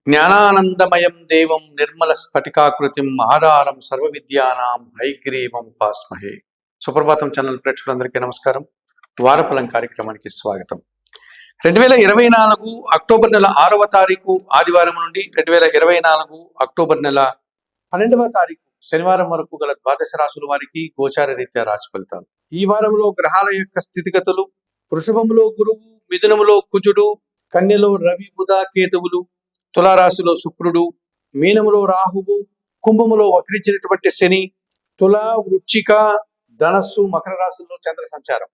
జ్ఞానానందమయం దేవం నిర్మల స్ఫటికాకృతిం ఆధారం సర్వ విద్యానాం హైగ్రీవం ఉపాస్మహే. సుప్రభాతం ఛానల్ ప్రేక్షకులందరికీ నమస్కారం. వారఫలం కార్యక్రమానికి స్వాగతం. 2024 అక్టోబర్ నెల 6వ తారీఖు ఆదివారం నుండి 2024 అక్టోబర్ నెల 12వ తారీఖు శనివారం వరకు గల ద్వాదశ రాశుల వారికి గోచార రీత్యా రాశి ఫలితాలు. ఈ వారంలో గ్రహాల యొక్క స్థితిగతులు: వృషభములో గురువు, మిథునములో కుజుడు, కన్యలో రవి బుధ కేతువులు, తులారాశిలో శుక్రుడు, మీనములో రాహువు, కుంభములో వక్రించినటువంటి శని, తుల, వృచ్చిక, ధనస్సు, మకర రాశుల్లో చంద్ర సంచారం.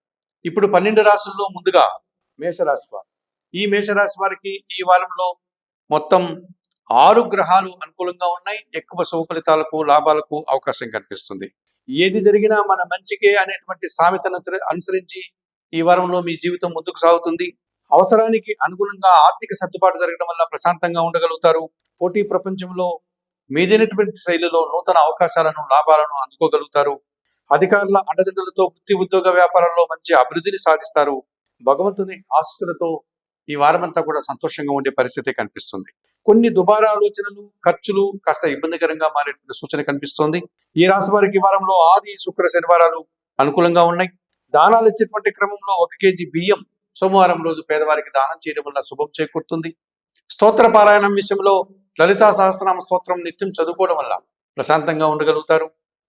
ఇప్పుడు 12 రాశుల్లో ముందుగా మేషరాశి వారు. ఈ మేషరాశి వారికి ఈ వారంలో మొత్తం 6 గ్రహాలు అనుకూలంగా ఉన్నాయి. ఎక్కువ శుభ ఫలితాలకు, లాభాలకు అవకాశం కనిపిస్తుంది. ఏది జరిగినా మన మంచికే అనేటువంటి సామెతను అనుసరించి ఈ వారంలో మీ జీవితం ముందుకు సాగుతుంది. అవసరానికి అనుగుణంగా ఆర్థిక సర్దుబాటు జరగడం వల్ల ప్రశాంతంగా ఉండగలుగుతారు. పోటీ ప్రపంచంలో మీదైనటువంటి శైలిలో నూతన అవకాశాలను, లాభాలను అందుకోగలుగుతారు. అధికారుల అండదండలతో వృత్తి, ఉద్యోగ, వ్యాపారాల్లో మంచి అభివృద్ధిని సాధిస్తారు. భగవంతుని ఆశీస్సులతో ఈ వారమంతా కూడా సంతోషంగా ఉండే పరిస్థితి కనిపిస్తుంది. కొన్ని దుబారా ఆలోచనలు, ఖర్చులు కాస్త ఇబ్బందికరంగా మారేటువంటి సూచన కనిపిస్తోంది. ఈ రాశి వారికి ఈ వారంలో ఆది, శుక్ర, శనివారాలు అనుకూలంగా ఉన్నాయి. దానాలు ఇచ్చేటువంటి క్రమంలో 1 కేజీ బియ్యం సోమవారం రోజు పేదవారికి దానం చేయడం వల్ల శుభం చేకూరుతుంది. స్తోత్ర పారాయణం విషయంలో లలితా సహస్రనామ స్తోత్రం నిత్యం చదువుకోవడం వల్ల ప్రశాంతంగా ఉండగలుగుతారు.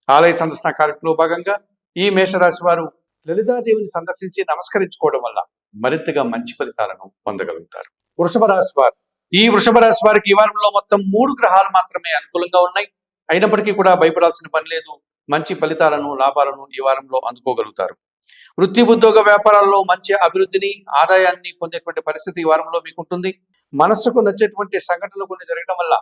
ఆలయ సందర్శన కార్యక్రమంలో భాగంగా ఈ మేషరాశి వారు లలితాదేవిని సందర్శించి నమస్కరించుకోవడం వల్ల మరింతగా మంచి ఫలితాలను పొందగలుగుతారు. వృషభ రాశి వారు. ఈ వృషభ రాశి వారికి ఈ వారంలో మొత్తం 3 గ్రహాలు మాత్రమే అనుకూలంగా ఉన్నాయి. అయినప్పటికీ కూడా భయపడాల్సిన పని లేదు. మంచి ఫలితాలను, లాభాలను ఈ వారంలో అందుకోగలుగుతారు. వృత్తి, ఉద్యోగ, వ్యాపారాల్లో మంచి అభివృద్ధిని, ఆదాయాన్ని పొందేటువంటి పరిస్థితి ఈ వారంలో మీకు ఉంటుంది. మనస్సుకు నచ్చేటువంటి సంఘటనలు కొన్ని జరగడం వల్ల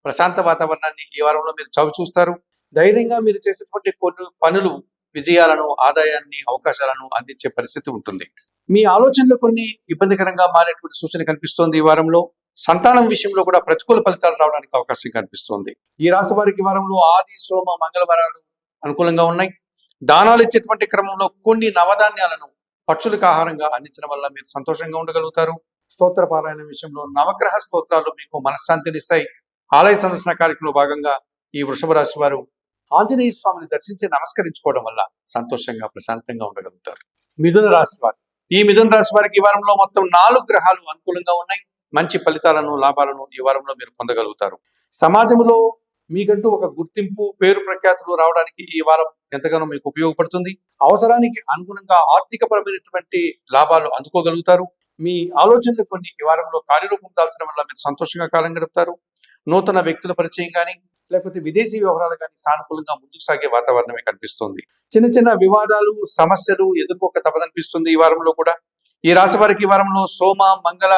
ప్రశాంత వాతావరణాన్ని ఈ వారంలో మీరు చవి చూస్తారు. ధైర్యంగా మీరు చేసేటువంటి కొన్ని పనులు విజయాలను, ఆదాయాన్ని, అవకాశాలను అందించే పరిస్థితి ఉంటుంది. మీ ఆలోచనలు కొన్ని ఇబ్బందికరంగా మారేటువంటి సూచన కనిపిస్తోంది. ఈ వారంలో సంతానం విషయంలో కూడా ప్రతికూల ఫలితాలు రావడానికి అవకాశం కనిపిస్తోంది. ఈ రాశి వారికి ఈ వారంలో ఆది, సోమ, మంగళవారాలు అనుకూలంగా ఉన్నాయి. దానాలు ఇచ్చేటువంటి క్రమంలో కొన్ని నవధాన్యాలను పక్షులకు ఆహారంగా అందించడం వల్ల మీరు సంతోషంగా ఉండగలుగుతారు. స్తోత్ర పారాయణ విషయంలో నవగ్రహ స్తోత్రాలు మీకు మనశ్శాంతిని ఇస్తాయి. ఆలయ సందర్శన కార్యక్రమంలో భాగంగా ఈ వృషభ రాశి వారు ఆంజనేయ స్వామిని దర్శించి నమస్కరించుకోవడం వల్ల సంతోషంగా, ప్రశాంతంగా ఉండగలుగుతారు. మిథున రాశి వారు. ఈ మిథున రాశి వారికి ఈ వారంలో మొత్తం 4 గ్రహాలు అనుకూలంగా ఉన్నాయి. మంచి ఫలితాలను, లాభాలను ఈ వారంలో మీరు పొందగలుగుతారు. సమాజంలో మీకంటూ ఒక గుర్తింపు, పేరు ప్రఖ్యాతులు రావడానికి ఈ వారం ఎంతగానో మీకు ఉపయోగపడుతుంది. అవసరానికి అనుగుణంగా ఆర్థికపరమైనటువంటి లాభాలు అందుకోగలుగుతారు. మీ ఆలోచనలు కొన్ని ఈ వారంలో కార్యరూపం దాల్చడం వల్ల మీరు సంతోషంగా కాలం గడుపుతారు. నూతన వ్యక్తుల పరిచయం కానీ, లేకపోతే విదేశీ వ్యవహారాలు కానీ సానుకూలంగా ముందుకు సాగే వాతావరణమే కనిపిస్తుంది. చిన్న చిన్న వివాదాలు, సమస్యలు ఎదుర్కోక తప్పదనిపిస్తుంది. ఈ వారంలో కూడా ఈ రాశి వారికి ఈ వారంలో సోమ, మంగళ,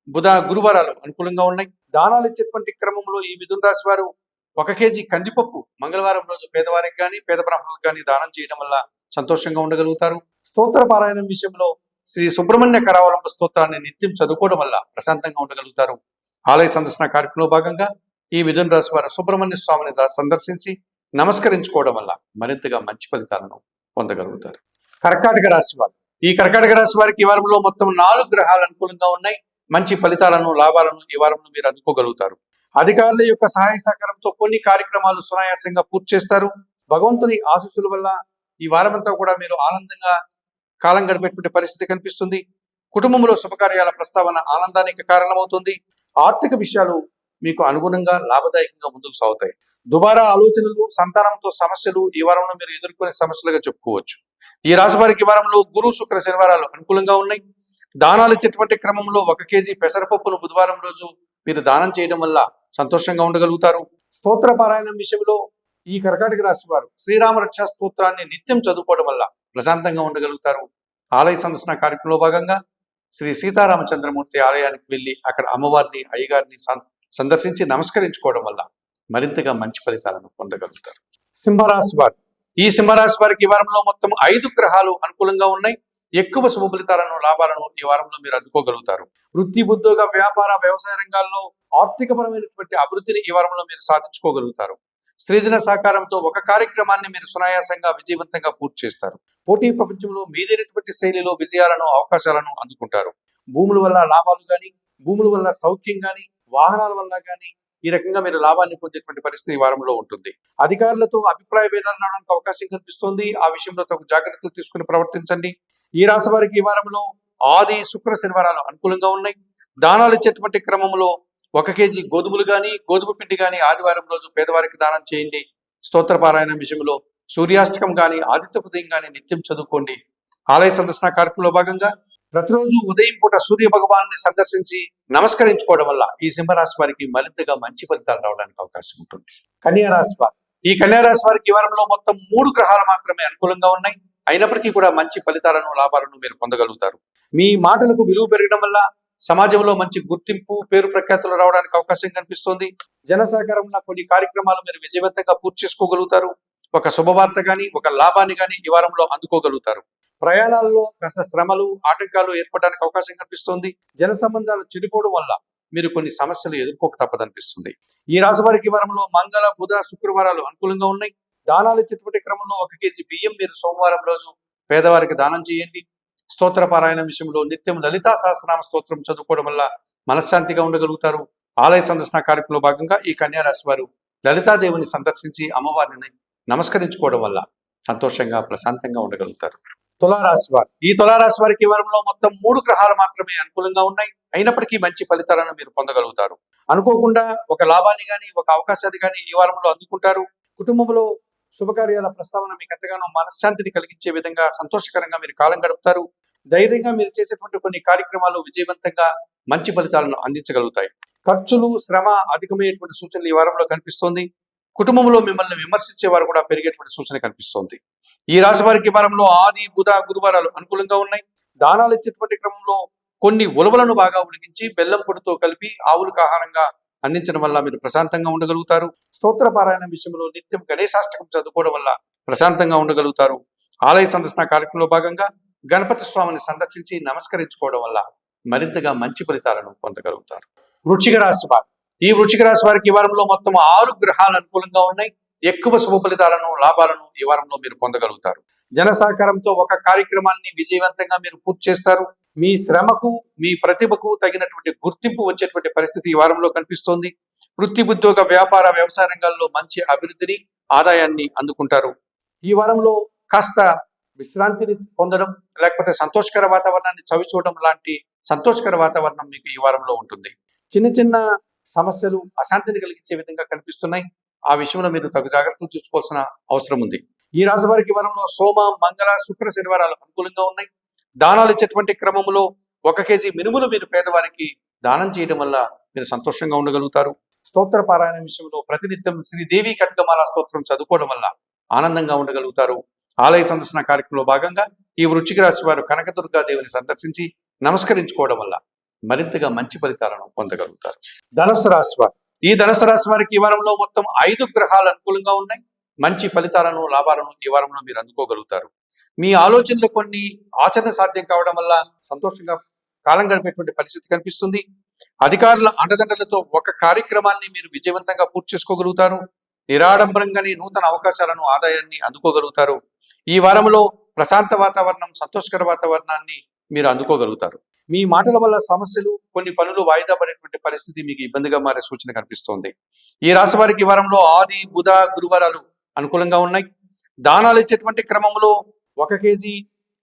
బుధ, గురువారాలు అనుకూలంగా ఉన్నాయి. దానాలు ఇచ్చేటువంటి క్రమంలో ఈ మిథున రాశి వారు 1 కేజీ కందిపప్పు మంగళవారం రోజు పేదవారికి కానీ, పేద బ్రాహ్మణులకు కానీ దానం చేయడం వల్ల సంతోషంగా ఉండగలుగుతారు. స్తోత్ర పారాయణం విషయంలో శ్రీ సుబ్రహ్మణ్య కరావలంబ స్తోత్రాన్ని నిత్యం చదువుకోవడం వల్ల ప్రశాంతంగా ఉండగలుగుతారు. ఆలయ సందర్శన కార్యక్రమంలో భాగంగా ఈ మిథున రాశి వారు సుబ్రహ్మణ్య స్వామిని సందర్శించి నమస్కరించుకోవడం వల్ల మరింతగా మంచి ఫలితాలను పొందగలుగుతారు. కర్కాటక రాశి వారు. ఈ కర్కాటక రాశి వారికి ఈ వారంలో మొత్తం 4 గ్రహాలు అనుకూలంగా ఉన్నాయి. మంచి ఫలితాలను, లాభాలను ఈ వారంలో మీరు అందుకోగలుగుతారు. అధికారుల యొక్క సహాయ సహకారంతో కొన్ని కార్యక్రమాలు సునాయాసంగా పూర్తి చేస్తారు. భగవంతుని ఆశీస్సుల వల్ల ఈ వారమంతా కూడా మీరు ఆనందంగా కాలం గడిపేటువంటి పరిస్థితి కనిపిస్తుంది. కుటుంబంలో శుభకార్యాల ప్రస్తావన ఆనందానికి కారణమవుతుంది. ఆర్థిక విషయాలు మీకు అనుగుణంగా, లాభదాయకంగా ముందుకు సాగుతాయి. దుబారా ఆలోచనలు, సంతానంతో సమస్యలు ఈ వారంలో మీరు ఎదుర్కొనే సమస్యలుగా చెప్పుకోవచ్చు. ఈ రాశి వారికి ఈ వారంలో గురు, శుక్ర, శనివారాలు అనుకూలంగా ఉన్నాయి. దానాలు ఇచ్చేటువంటి క్రమంలో 1 కేజీ పెసరపప్పును బుధవారం రోజు మీరు దానం చేయడం వల్ల సంతోషంగా ఉండగలుగుతారు. స్తోత్ర పారాయణం విషయంలో ఈ కర్కాటక రాశి వారు శ్రీరామ రక్షా స్తోత్రాన్ని నిత్యం చదువుకోవడం వల్ల ప్రశాంతంగా ఉండగలుగుతారు. ఆలయ సందర్శన కార్యక్రమంలో భాగంగా శ్రీ సీతారామచంద్రమూర్తి ఆలయానికి వెళ్ళి అక్కడ అమ్మవారిని, అయ్యగారిని సందర్శించి నమస్కరించుకోవడం వల్ల మరింతగా మంచి ఫలితాలను పొందగలుగుతారు. సింహరాశి వారు. ఈ సింహరాశి వారికి ఈ వారంలో మొత్తం 5 గ్రహాలు అనుకూలంగా ఉన్నాయి. ఎక్కువ శుభ ఫలితాలను, లాభాలను ఈ వారంలో మీరు అందుకోగలుగుతారు. వృత్తి, ఉద్యోగ, వ్యాపార, వ్యవసాయ రంగాల్లో ఆర్థికపరమైనటువంటి అభివృద్ధిని ఈ వారంలో మీరు సాధించుకోగలుగుతారు. సృజన సహకారంతో ఒక కార్యక్రమాన్ని మీరు సునాయాసంగా, విజయవంతంగా పూర్తి చేస్తారు. పోటీ ప్రపంచంలో మీదైనటువంటి శైలిలో విజయాలను, అవకాశాలను అందుకుంటారు. భూముల వల్ల లాభాలు కానీ, భూముల వల్ల సౌఖ్యం కానీ, వాహనాల వల్ల కానీ ఈ రకంగా మీరు లాభాన్ని పొందేటువంటి పరిస్థితి ఈ వారంలో ఉంటుంది. అధికారులతో అభిప్రాయ భేదాలు రావడానికి అవకాశం కనిపిస్తుంది. ఆ విషయంలో తగు జాగ్రత్తలు తీసుకుని ప్రవర్తించండి. ఈ రాశి వారికి ఈ వారంలో ఆది శుక్ర శనివారాలు అనుకూలంగా ఉన్నాయి. దానాలు ఇచ్చేటువంటి క్రమంలో 1 కేజీ గోధుమలు కానీ గోధుమ పిండి కానీ ఆదివారం రోజు పేదవారికి దానం చేయండి. స్తోత్ర పారాయణం విషయంలో సూర్యాష్టకం కానీ ఆదిత్య ఉదయం కానీ నిత్యం చదువుకోండి. ఆలయ సందర్శన కార్యక్రమంలో భాగంగా ప్రతిరోజు ఉదయం పూట సూర్య భగవాన్ని సందర్శించి నమస్కరించుకోవడం వల్ల ఈ సింహరాశి వారికి మరింతగా మంచి ఫలితాలు రావడానికి అవకాశం ఉంటుంది. కన్యా రాశి వారు ఈ కన్యా రాశి వారికి ఈ వారంలో మొత్తం 3 గ్రహాలు మాత్రమే అనుకూలంగా ఉన్నాయి. అయినప్పటికీ కూడా మంచి ఫలితాలను లాభాలను మీరు పొందగలుగుతారు. మీ మాటలకు విలువ పెరగడం వల్ల సమాజంలో మంచి గుర్తింపు పేరు ప్రఖ్యాతులు రావడానికి అవకాశం కనిపిస్తుంది. జన సహకారంలో కొన్ని కార్యక్రమాలు మీరు విజయవంతంగా పూర్తి చేసుకోగలుగుతారు. ఒక శుభవార్త కానీ ఒక లాభాన్ని కానీ ఈ వారంలో అందుకోగలుగుతారు. ప్రయాణాల్లో కాస్త శ్రమలు ఆటంకాలు ఏర్పడడానికి అవకాశం కనిపిస్తుంది. జన సంబంధాలు చెడిపోవడం వల్ల మీరు కొన్ని సమస్యలు ఎదుర్కోక తప్పదనిపిస్తుంది. ఈ రాశి వారికి వారంలో మంగళ బుధ శుక్రవారాలు అనుకూలంగా ఉన్నాయి. దానాలు ఇచ్చేటువంటి క్రమంలో 1 కేజీ బియ్యం మీరు సోమవారం రోజు పేదవారికి దానం చేయండి. స్తోత్ర పారాయణం విషయంలో నిత్యం లలితా సహస్రనామ స్తోత్రం చదువుకోవడం వల్ల మనశ్శాంతిగా ఉండగలుగుతారు. ఆలయ సందర్శన కార్యక్రమంలో భాగంగా ఈ కన్యా రాశి వారు లలితాదేవిని సందర్శించి అమ్మవారిని నమస్కరించుకోవడం వల్ల సంతోషంగా ప్రశాంతంగా ఉండగలుగుతారు. తులారాశి వారు ఈ తులారాశి వారికి ఈ వారంలో మొత్తం 3 గ్రహాలు మాత్రమే అనుకూలంగా ఉన్నాయి. అయినప్పటికీ మంచి ఫలితాలను మీరు పొందగలుగుతారు. అనుకోకుండా ఒక లాభాన్ని కానీ ఒక అవకాశాన్ని కానీ ఈ వారంలో అందుకుంటారు. కుటుంబంలో శుభకార్యాల ప్రస్తావన మీకు ఎంతగానో మనశ్శాంతిని కలిగించే విధంగా సంతోషకరంగా మీరు కాలం గడుపుతారు. ధైర్యంగా మీరు చేసేటువంటి కొన్ని కార్యక్రమాలు విజయవంతంగా మంచి ఫలితాలను అందించగలుగుతాయి. ఖర్చులు శ్రమ అధికమయ్యేటువంటి సూచనలు ఈ వారంలో కనిపిస్తోంది. కుటుంబంలో మిమ్మల్ని విమర్శించే వారు కూడా పెరిగేటువంటి సూచన కనిపిస్తోంది. ఈ రాశి వారికి వారంలో ఆది బుధ గురువారాలు అనుకూలంగా ఉన్నాయి. దానాలు ఇచ్చేటువంటి క్రమంలో కొన్ని ఉలవలను బాగా ఉడికించి బెల్లం పొడితో కలిపి ఆవులకు ఆహారంగా అందించడం వల్ల మీరు ప్రశాంతంగా ఉండగలుగుతారు. స్తోత్ర పారాయణం విషయంలో నిత్యం గణేశాష్టకం చదువుకోవడం వల్ల ప్రశాంతంగా ఉండగలుగుతారు. ఆలయ సందర్శన కార్యక్రమంలో భాగంగా గణపతి స్వామిని సందర్శించి నమస్కరించుకోవడం వల్ల మరింతగా మంచి ఫలితాలను పొందగలుగుతారు. వృశ్చిక రాశి వారు ఈ వృశ్చిక రాశి వారికి ఈ వారంలో మొత్తం 6 గ్రహాలు అనుకూలంగా ఉన్నాయి. ఎక్కువ శుభ ఫలితాలను లాభాలను ఈ వారంలో మీరు పొందగలుగుతారు. జన సహకారంతో ఒక కార్యక్రమాన్ని విజయవంతంగా మీరు పూర్తి చేస్తారు. మీ శ్రమకు మీ ప్రతిభకు తగినటువంటి గుర్తింపు వచ్చేటువంటి పరిస్థితి ఈ వారంలో కనిపిస్తోంది. వృత్తి ఉద్యోగ వ్యాపార వ్యవసాయ రంగాల్లో మంచి అభివృద్ధిని ఆదాయాన్ని అందుకుంటారు. ఈ వారంలో కాస్త విశ్రాంతిని పొందడం లేకపోతే సంతోషకర వాతావరణాన్ని చవి చూడడం లాంటి సంతోషకర వాతావరణం మీకు ఈ వారంలో ఉంటుంది. చిన్న చిన్న సమస్యలు అశాంతిని కలిగించే విధంగా కనిపిస్తున్నాయి. ఆ విషయంలో మీరు తగు జాగ్రత్తలు తీసుకోవాల్సిన అవసరం ఉంది. ఈ రాశి వారికి వారంలో సోమ మంగళ శుక్ర శనివారాలు అనుకూలంగా ఉన్నాయి. దానాలు ఇచ్చేటువంటి క్రమంలో 1 కేజీ మినుములు మీరు పేదవారికి దానం చేయడం వల్ల మీరు సంతోషంగా ఉండగలుగుతారు. స్తోత్ర పారాయణ విషయంలో ప్రతినిత్యం శ్రీదేవి ఖడ్గమాల స్తోత్రం చదువుకోవడం వల్ల ఆనందంగా ఉండగలుగుతారు. ఆలయ సందర్శన కార్యక్రమంలో భాగంగా ఈ వృశ్చిక రాశి వారు కనకదుర్గా దేవిని సందర్శించి నమస్కరించుకోవడం వల్ల మరింతగా మంచి ఫలితాలను పొందగలుగుతారు. ధనుస్సు రాశి వారు ఈ ధనుస్సు రాశి వారికి ఈ వారంలో మొత్తం 5 గ్రహాలు అనుకూలంగా ఉన్నాయి. మంచి ఫలితాలను లాభాలను ఈ వారంలో మీరు అందుకోగలుగుతారు. మీ ఆలోచనలు కొన్ని ఆచరణ సాధ్యం కావడం వల్ల సంతోషంగా కాలం గడిపేటువంటి పరిస్థితి కనిపిస్తుంది. అధికారుల అండదండలతో ఒక కార్యక్రమాన్ని మీరు విజయవంతంగా పూర్తి చేసుకోగలుగుతారు. నిరాడంబరంగానే నూతన అవకాశాలను ఆదాయాన్ని అందుకోగలుగుతారు. ఈ వారంలో ప్రశాంత వాతావరణం సంతోషకర వాతావరణాన్ని మీరు అందుకోగలుగుతారు. మీ మాటల వల్ల సమస్యలు కొన్ని పనులు వాయిదా పడేటువంటి పరిస్థితి మీకు ఇబ్బందిగా మారే సూచన కనిపిస్తోంది. ఈ రాశి వారికి ఈ వారంలో ఆది బుధ గురువారాలు అనుకూలంగా ఉన్నాయి. దానాలు ఇచ్చేటువంటి క్రమంలో 1 కేజీ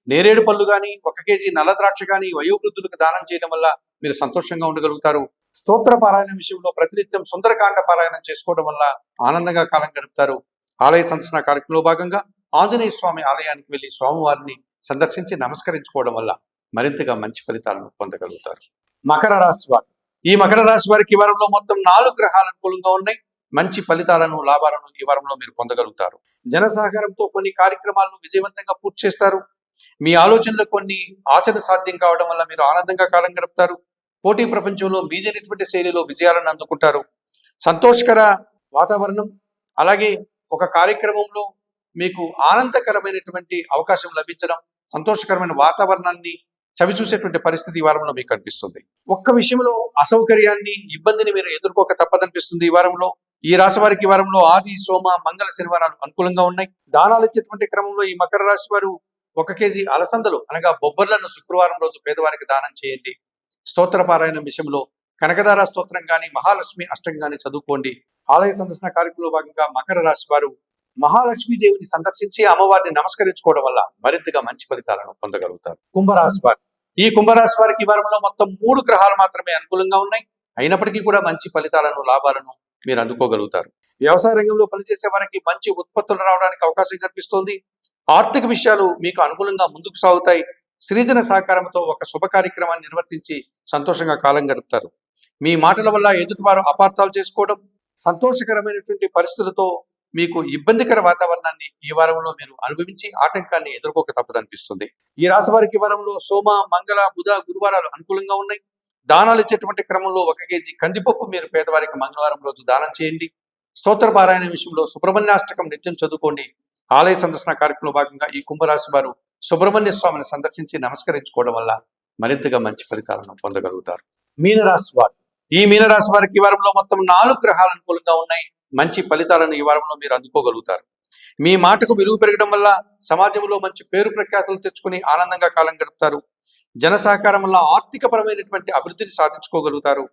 నేరేడు పళ్ళు కానీ 1 కేజీ నల్ల ద్రాక్ష కానీ వయోవృద్ధులకు దానం చేయడం వల్ల మీరు సంతోషంగా ఉండగలుగుతారు. స్తోత్ర పారాయణం విషయంలో ప్రతినిత్యం సుందరకాండ పారాయణం చేసుకోవడం వల్ల ఆనందంగా కాలం గడుపుతారు. ఆలయ సందర్శన కార్యక్రమంలో భాగంగా ఆంజనేయ స్వామి ఆలయానికి వెళ్లి స్వామివారిని సందర్శించి నమస్కరించుకోవడం వల్ల మరింతగా మంచి ఫలితాలను పొందగలుగుతారు. మకర రాశి వారు ఈ మకర రాశి వారికి ఈ వారంలో మొత్తం 4 గ్రహాలు అనుకూలంగా ఉన్నాయి. మంచి ఫలితాలను లాభాలను ఈ వారంలో మీరు పొందగలుగుతారు. జన సహకారంతో కొన్ని కార్యక్రమాలను విజయవంతంగా పూర్తి చేస్తారు. మీ ఆలోచనలు కొన్ని ఆచరణ సాధ్యం కావడం వల్ల మీరు ఆనందంగా కాలం గడుపుతారు. పోటీ ప్రపంచంలో మీదైనటువంటి శైలిలో విజయాలను అందుకుంటారు. సంతోషకర వాతావరణం అలాగే ఒక కార్యక్రమంలో మీకు ఆనందకరమైనటువంటి అవకాశం లభించడం సంతోషకరమైన వాతావరణాన్ని చవి చూసేటువంటి పరిస్థితి ఈ వారంలో మీకు కనిపిస్తుంది. ఒక్క విషయంలో అసౌకర్యాన్ని ఇబ్బందిని మీరు ఎదుర్కోక తప్పదనిపిస్తుంది. ఈ వారంలో ఈ రాశి వారికి ఈ వారంలో ఆది సోమ మంగళ శనివారాలు అనుకూలంగా ఉన్నాయి. దానాలు ఇచ్చేటువంటి క్రమంలో ఈ మకర రాశి వారు 1 కేజీ అలసందలు అనగా బొబ్బర్లను శుక్రవారం రోజు పేదవారికి దానం చేయండి. స్తోత్ర పారాయణం విషయంలో కనకదార స్తోత్రం కానీ మహాలక్ష్మి అష్టం కానీ చదువుకోండి. ఆలయ సందర్శన కార్యక్రమంలో భాగంగా మకర రాశి వారు మహాలక్ష్మి దేవిని సందర్శించి అమ్మవారిని నమస్కరించుకోవడం వల్ల మరింతగా మంచి ఫలితాలను పొందగలుగుతారు. కుంభరాశి వారు ఈ కుంభరాశి వారికి ఈ వారంలో మొత్తం 3 గ్రహాలు మాత్రమే అనుకూలంగా ఉన్నాయి. అయినప్పటికీ కూడా మంచి ఫలితాలను లాభాలను మీరు అందుకోగలుగుతారు. వ్యవసాయ రంగంలో పనిచేసే వారికి మంచి ఉత్పత్తులు రావడానికి అవకాశం కనిపిస్తోంది. ఆర్థిక విషయాలు మీకు అనుకూలంగా ముందుకు సాగుతాయి. సృజన సహకారంతో ఒక శుభ కార్యక్రమాన్ని నిర్వర్తించి సంతోషంగా కాలం గడుపుతారు. మీ మాటల వల్ల ఎదుటివారు అపార్థాలు చేసుకోవడం, సంతోషకరమైనటువంటి పరిస్థితులతో మీకు ఇబ్బందికర వాతావరణాన్ని ఈ వారంలో మీరు అనుభవించి ఆటంకాన్ని ఎదుర్కోక తప్పదనిపిస్తుంది. ఈ రాశి వారికి ఈ వారంలో సోమ, మంగళ, బుధ, గురువారాలు అనుకూలంగా ఉన్నాయి. దానాలు ఇచ్చేటువంటి క్రమంలో 1 కేజీ కందిపప్పు మీరు పేదవారికి మంగళవారం రోజు దానం చేయండి. స్తోత్ర పారాయణ విషయంలో సుబ్రహ్మణ్యాష్టకం నిత్యం చదువుకోండి. ఆలయ సందర్శన కార్యక్రమంలో భాగంగా ఈ కుంభరాశి వారు సుబ్రహ్మణ్య స్వామిని సందర్శించి నమస్కరించుకోవడం వల్ల మరింతగా మంచి ఫలితాలను పొందగలుగుతారు. మీనరాశి వారు ఈ మీనరాశి వారికి ఈ వారంలో మొత్తం 4 గ్రహాలు అనుకూలంగా ఉన్నాయి. మంచి ఫలితాలను ఈ వారంలో మీరు అందుకోగలుగుతారు. మీ మాటకు విలువ పెరగడం వల్ల సమాజంలో మంచి పేరు ప్రఖ్యాతులు తెచ్చుకుని ఆనందంగా కాలం గడుపుతారు. జన సహకారం వల్ల ఆర్థికపరమైనటువంటి అభివృద్ధిని సాధించుకోగలుగుతారు.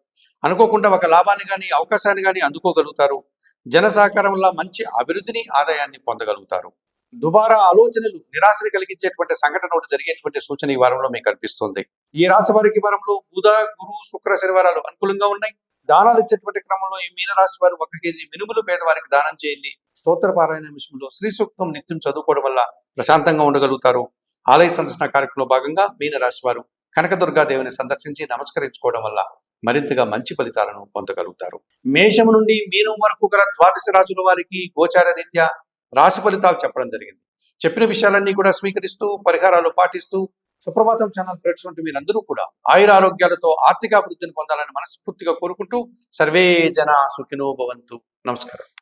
అనుకోకుండా ఒక లాభాన్ని కానీ అవకాశాన్ని కానీ అందుకోగలుగుతారు. జన సహకారం వల్ల మంచి అభివృద్ధిని ఆదాయాన్ని పొందగలుగుతారు. దుబారా ఆలోచనలు నిరాశని కలిగించేటువంటి సంఘటన ఒకటి జరిగేటువంటి సూచన ఈ వారంలో మీకు కనిపిస్తుంది. ఈ రాశి వారికి ఈ వారంలో బుధ, గురు, శుక్ర, శనివారాలు అనుకూలంగా ఉన్నాయి. దానాలు ఇచ్చేటువంటి క్రమంలో ఈ మీనరాశి వారు 1 కేజీ మినుములు పేదవారికి దానం చేయండి. స్తోత్ర పారాయణ విషయంలో శ్రీ సూక్తం నిత్యం చదువుకోవడం వల్ల ప్రశాంతంగా ఉండగలుగుతారు. ఆలయ సందర్శన కార్యక్రమంలో భాగంగా మీనరాశి వారు కనకదుర్గాదేవిని సందర్శించి నమస్కరించుకోవడం వల్ల మరింతగా మంచి ఫలితాలను పొందగలుగుతారు. మేషము నుండి మీనం వరకు గల 12 రాశుల వారికి గోచార రీత్యా రాశి ఫలితాలు చెప్పడం జరిగింది. చెప్పిన విషయాలన్నీ కూడా స్వీకరిస్తూ పరిహారాలు పాటిస్తూ సుప్రభాతం ఛానల్ ప్రేక్షకులు మీరందరూ కూడా ఆయుర ఆరోగ్యాలతో ఆర్థిక అభివృద్ధిని పొందాలని మనస్ఫూర్తిగా కోరుకుంటూ సర్వే జన సుఖినో భవంతు. నమస్కారం.